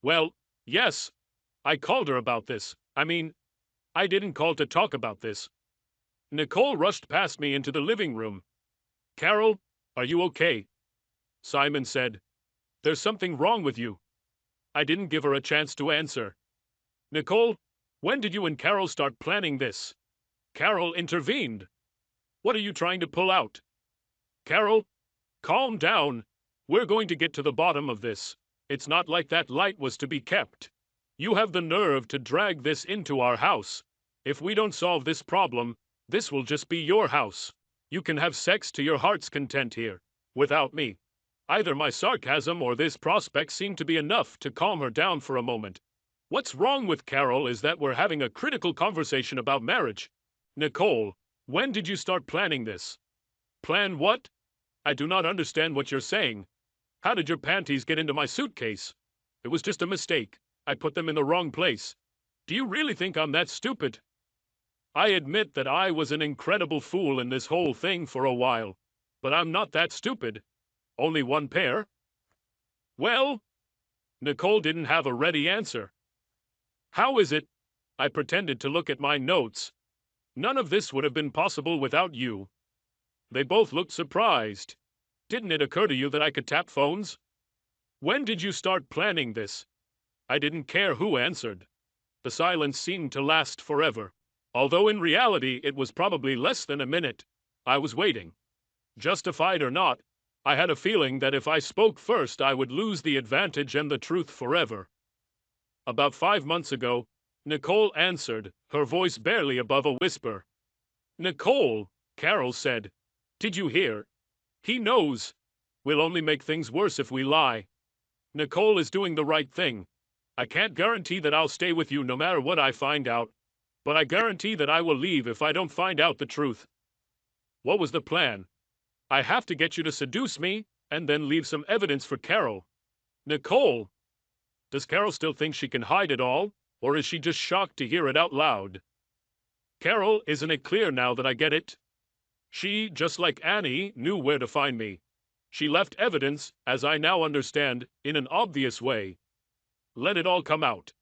Well, yes. I called her about this. I didn't call to talk about this. Nicole rushed past me into the living room. Carol, are you okay? Simon said. There's something wrong with you. I didn't give her a chance to answer. Nicole, when did you and Carol start planning this? Carol intervened. What are you trying to pull out? Carol, calm down. We're going to get to the bottom of this. It's not like that light was to be kept. You have the nerve to drag this into our house. If we don't solve this problem, this will just be your house. You can have sex to your heart's content here, without me. Either my sarcasm or this prospect seemed to be enough to calm her down for a moment. What's wrong with Carol is that we're having a critical conversation about marriage. Nicole, when did you start planning this? Plan what? I do not understand what you're saying. How did your panties get into my suitcase? It was just a mistake. I put them in the wrong place. Do you really think I'm that stupid? I admit that I was an incredible fool in this whole thing for a while. But I'm not that stupid. Only one pair? Well, Nicole didn't have a ready answer. How is it? I pretended to look at my notes. None of this would have been possible without you. They both looked surprised. Didn't it occur to you that I could tap phones? When did you start planning this? I didn't care who answered. The silence seemed to last forever. Although in reality it was probably less than a minute. I was waiting. Justified or not, I had a feeling that if I spoke first I would lose the advantage and the truth forever. About 5 months ago, Nicole answered, her voice barely above a whisper. Nicole, Carol said. Did you hear? He knows. We'll only make things worse if we lie. Nicole is doing the right thing. I can't guarantee that I'll stay with you no matter what I find out, but I guarantee that I will leave if I don't find out the truth. What was the plan? I have to get you to seduce me, and then leave some evidence for Carol. Nicole! Does Carol still think she can hide it all, or is she just shocked to hear it out loud? Carol, isn't it clear now that I get it? She, just like Annie, knew where to find me. She left evidence, as I now understand, in an obvious way. Let it all come out.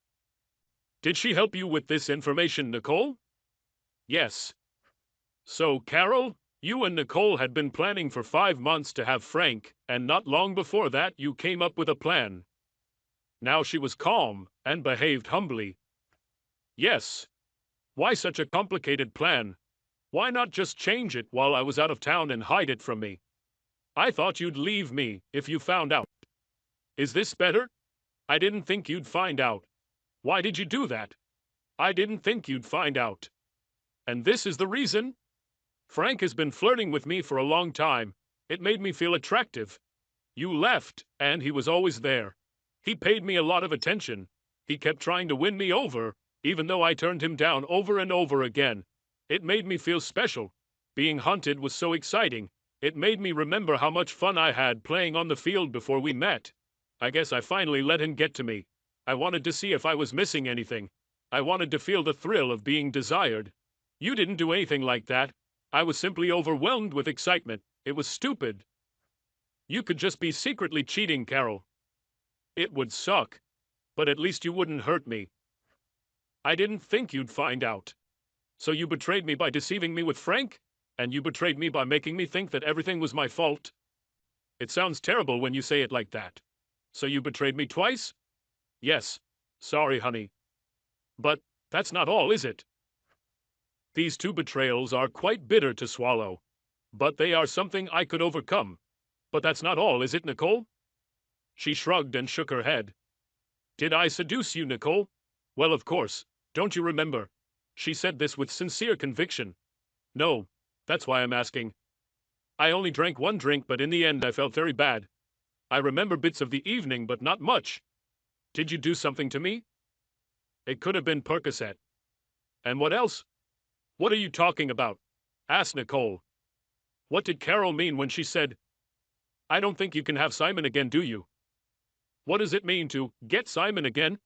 Did she help you with this information, Nicole? Yes. So, Carol, you and Nicole had been planning for 5 months to have Frank, and not long before that you came up with a plan. Now she was calm, and behaved humbly. Yes. Why such a complicated plan? Why not just change it while I was out of town and hide it from me? I thought you'd leave me if you found out. Is this better? I didn't think you'd find out. Why did you do that? I didn't think you'd find out. And this is the reason? Frank has been flirting with me for a long time. It made me feel attractive. You left, and he was always there. He paid me a lot of attention. He kept trying to win me over, even though I turned him down over and over again. It made me feel special. Being hunted was so exciting. It made me remember how much fun I had playing on the field before we met. I guess I finally let him get to me. I wanted to see if I was missing anything. I wanted to feel the thrill of being desired. You didn't do anything like that. I was simply overwhelmed with excitement. It was stupid. You could just be secretly cheating, Carol. It would suck. But at least you wouldn't hurt me. I didn't think you'd find out. So you betrayed me by deceiving me with Frank? And you betrayed me by making me think that everything was my fault? It sounds terrible when you say it like that. So you betrayed me twice? Yes. Sorry, honey. But that's not all, is it? These 2 betrayals are quite bitter to swallow. But they are something I could overcome. But that's not all, is it, Nicole? She shrugged and shook her head. Did I seduce you, Nicole? Well, of course. Don't you remember? She said this with sincere conviction. No, that's why I'm asking. I only drank 1 drink, but in the end I felt very bad. I remember bits of the evening, but not much. Did you do something to me? It could have been Percocet. And what else? What are you talking about? Asked Nicole. What did Carol mean when she said, I don't think you can have Simon again, do you? What does it mean to get Simon again?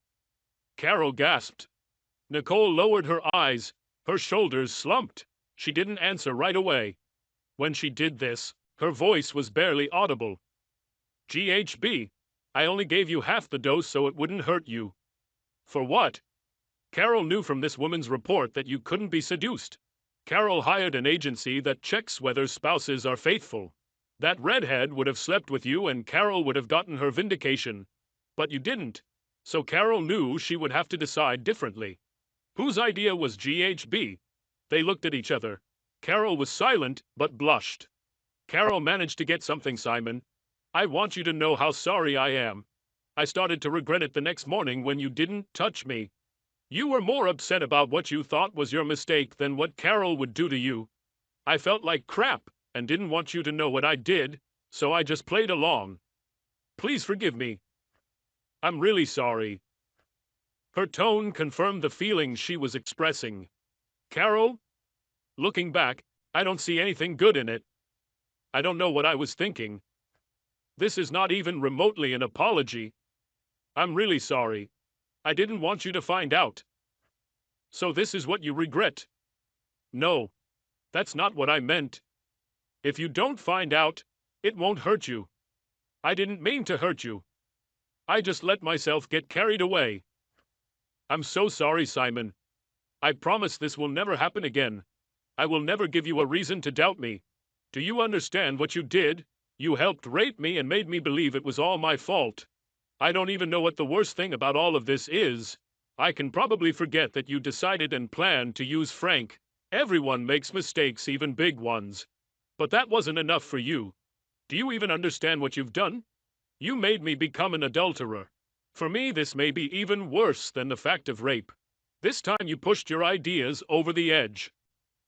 Carol gasped. Nicole lowered her eyes. Her shoulders slumped. She didn't answer right away. When she did this, her voice was barely audible. GHB, I only gave you half the dose so it wouldn't hurt you. For what? Carol knew from this woman's report that you couldn't be seduced. Carol hired an agency that checks whether spouses are faithful. That redhead would have slept with you and Carol would have gotten her vindication. But you didn't. So Carol knew she would have to decide differently. Whose idea was GHB? They looked at each other. Carol was silent, but blushed. Carol managed to get something, Simon. I want you to know how sorry I am. I started to regret it the next morning when you didn't touch me. You were more upset about what you thought was your mistake than what Carol would do to you. I felt like crap and didn't want you to know what I did, so I just played along. Please forgive me. I'm really sorry. Her tone confirmed the feelings she was expressing. Carol, looking back, I don't see anything good in it. I don't know what I was thinking. This is not even remotely an apology. I'm really sorry. I didn't want you to find out. So this is what you regret? No, that's not what I meant. If you don't find out, it won't hurt you. I didn't mean to hurt you. I just let myself get carried away. I'm so sorry, Simon. I promise this will never happen again. I will never give you a reason to doubt me. Do you understand what you did? You helped rape me and made me believe it was all my fault. I don't even know what the worst thing about all of this is. I can probably forget that you decided and planned to use Frank. Everyone makes mistakes, even big ones. But that wasn't enough for you. Do you even understand what you've done? You made me become an adulterer. For me, this may be even worse than the fact of rape. This time you pushed your ideas over the edge.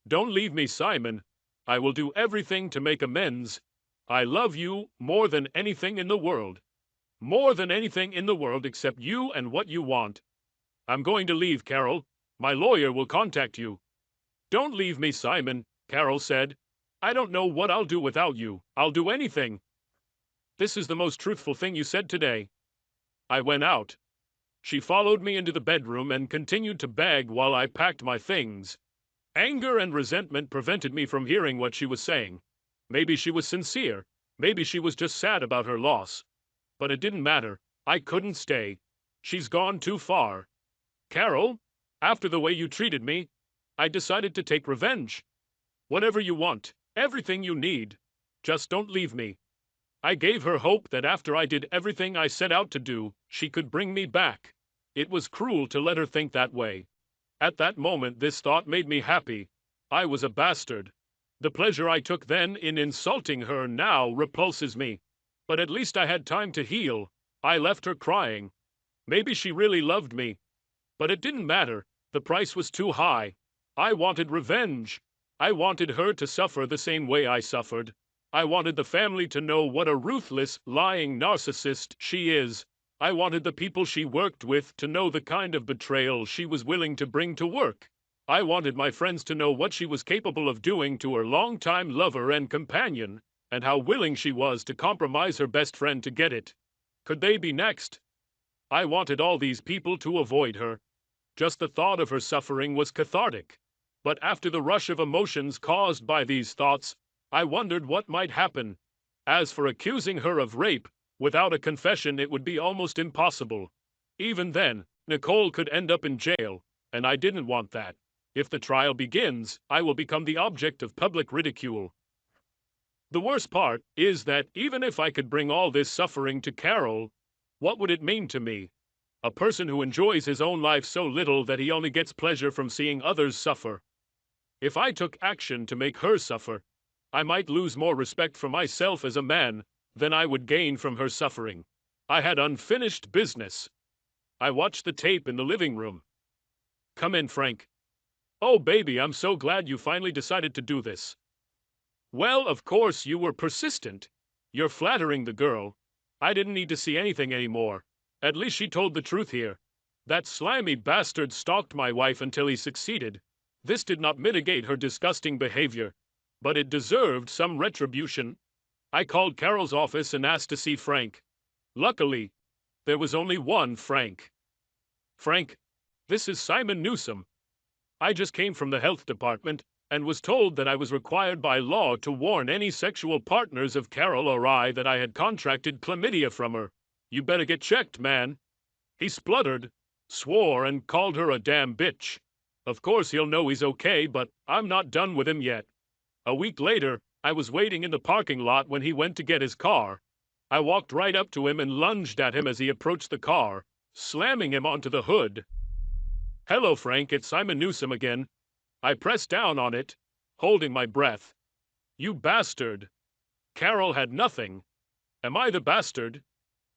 Don't leave me, Simon. I will do everything to make amends. I love you more than anything in the world. More than anything in the world except you and what you want. I'm going to leave, Carol. My lawyer will contact you. Don't leave me, Simon, Carol said. I don't know what I'll do without you. I'll do anything. This is the most truthful thing you said today. I went out. She followed me into the bedroom and continued to beg while I packed my things. Anger and resentment prevented me from hearing what she was saying. Maybe she was sincere. Maybe she was just sad about her loss. But it didn't matter. I couldn't stay. She's gone too far. Carol, after the way you treated me, I decided to take revenge. Whatever you want, everything you need. Just don't leave me. I gave her hope that after I did everything I set out to do, she could bring me back. It was cruel to let her think that way. At that moment, this thought made me happy. I was a bastard. The pleasure I took then in insulting her now repulses me. But at least I had time to heal. I left her crying. Maybe she really loved me. But it didn't matter. The price was too high. I wanted revenge. I wanted her to suffer the same way I suffered. I wanted the family to know what a ruthless, lying narcissist she is. I wanted the people she worked with to know the kind of betrayal she was willing to bring to work. I wanted my friends to know what she was capable of doing to her longtime lover and companion, and how willing she was to compromise her best friend to get it. Could they be next? I wanted all these people to avoid her. Just the thought of her suffering was cathartic. But after the rush of emotions caused by these thoughts, I wondered what might happen. As for accusing her of rape, without a confession it would be almost impossible. Even then, Nicole could end up in jail, and I didn't want that. If the trial begins, I will become the object of public ridicule. The worst part is that even if I could bring all this suffering to Carol, what would it mean to me? A person who enjoys his own life so little that he only gets pleasure from seeing others suffer. If I took action to make her suffer, I might lose more respect for myself as a man than I would gain from her suffering. I had unfinished business. I watched the tape in the living room. Come in, Frank. Oh, baby, I'm so glad you finally decided to do this. Well, of course, you were persistent. You're flattering the girl. I didn't need to see anything anymore. At least she told the truth here. That slimy bastard stalked my wife until he succeeded. This did not mitigate her disgusting behavior, but it deserved some retribution. I called Carol's office and asked to see Frank. Luckily, there was only one Frank. Frank, this is Simon Newsom. I just came from the health department and was told that I was required by law to warn any sexual partners of Carol or I that I had contracted chlamydia from her. You better get checked, man. He spluttered, swore, and called her a damn bitch. Of course he'll know he's okay, but I'm not done with him yet. A week later, I was waiting in the parking lot when he went to get his car. I walked right up to him and lunged at him as he approached the car, slamming him onto the hood. Hello, Frank, it's Simon Newsom again. I pressed down on it, holding my breath. You bastard. Carol had nothing. Am I the bastard?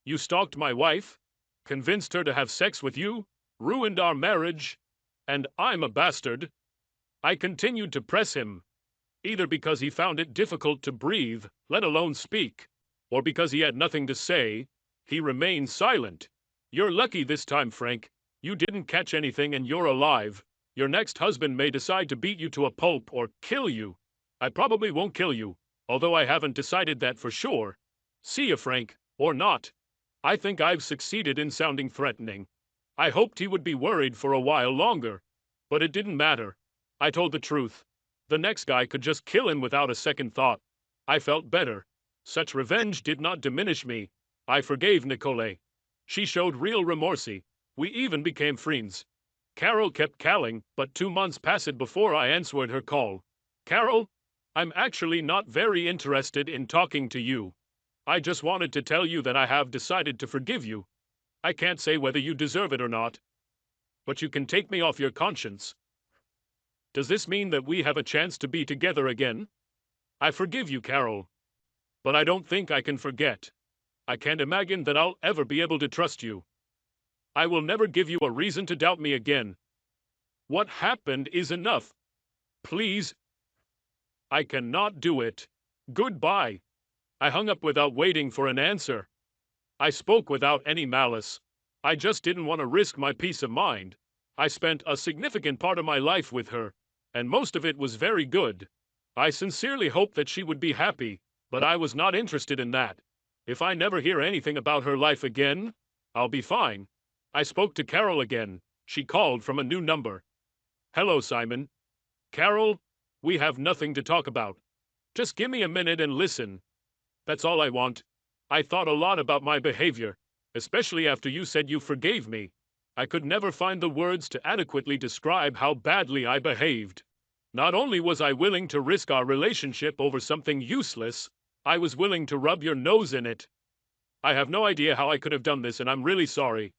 You stalked my wife, convinced her to have sex with you, ruined our marriage, and I'm a bastard. I continued to press him, either because he found it difficult to breathe, let alone speak, or because he had nothing to say. He remained silent. You're lucky this time, Frank. You didn't catch anything and you're alive. Your next husband may decide to beat you to a pulp or kill you. I probably won't kill you, although I haven't decided that for sure. See ya, Frank, or not. I think I've succeeded in sounding threatening. I hoped he would be worried for a while longer, but it didn't matter. I told the truth. The next guy could just kill him without a second thought. I felt better. Such revenge did not diminish me. I forgave Nicole. She showed real remorse. We even became friends. Carol kept calling, but 2 months passed before I answered her call. Carol, I'm actually not very interested in talking to you. I just wanted to tell you that I have decided to forgive you. I can't say whether you deserve it or not, but you can take me off your conscience. Does this mean that we have a chance to be together again? I forgive you, Carol, but I don't think I can forget. I can't imagine that I'll ever be able to trust you. I will never give you a reason to doubt me again. What happened is enough. Please. I cannot do it. Goodbye. I hung up without waiting for an answer. I spoke without any malice. I just didn't want to risk my peace of mind. I spent a significant part of my life with her, and most of it was very good. I sincerely hoped that she would be happy, but I was not interested in that. If I never hear anything about her life again, I'll be fine. I spoke to Carol again. She called from a new number. Hello, Simon. Carol, we have nothing to talk about. Just give me a minute and listen. That's all I want. I thought a lot about my behavior, especially after you said you forgave me. I could never find the words to adequately describe how badly I behaved. Not only was I willing to risk our relationship over something useless, I was willing to rub your nose in it. I have no idea how I could have done this, and I'm really sorry.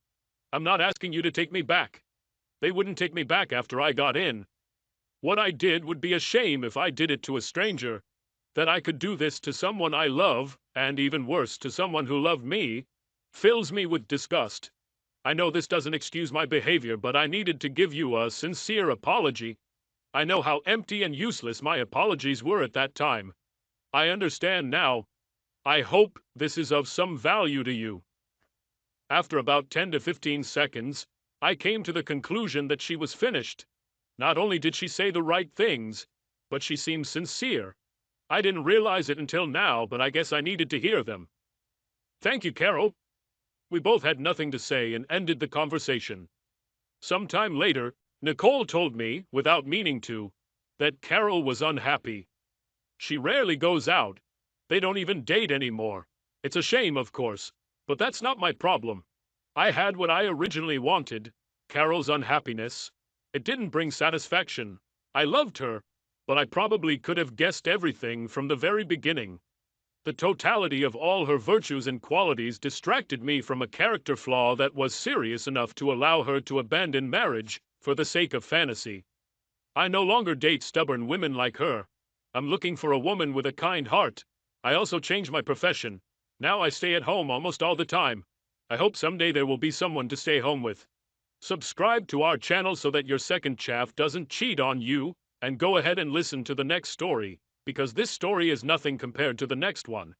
I'm not asking you to take me back. They wouldn't take me back after I got in. What I did would be a shame if I did it to a stranger. That I could do this to someone I love, and even worse, to someone who loved me, fills me with disgust. I know this doesn't excuse my behavior, but I needed to give you a sincere apology. I know how empty and useless my apologies were at that time. I understand now. I hope this is of some value to you. After about 10 to 15 seconds, I came to the conclusion that she was finished. Not only did she say the right things, but she seemed sincere. I didn't realize it until now, but I guess I needed to hear them. Thank you, Carol. We both had nothing to say and ended the conversation. Sometime later, Nicole told me, without meaning to, that Carol was unhappy. She rarely goes out. They don't even date anymore. It's a shame, of course, but that's not my problem. I had what I originally wanted, Carol's unhappiness. It didn't bring satisfaction. I loved her, but I probably could have guessed everything from the very beginning. The totality of all her virtues and qualities distracted me from a character flaw that was serious enough to allow her to abandon marriage for the sake of fantasy. I no longer date stubborn women like her. I'm looking for a woman with a kind heart. I also changed my profession. Now I stay at home almost all the time. I hope someday there will be someone to stay home with. Subscribe to our channel so that your second chaff doesn't cheat on you, and go ahead and listen to the next story, because this story is nothing compared to the next one.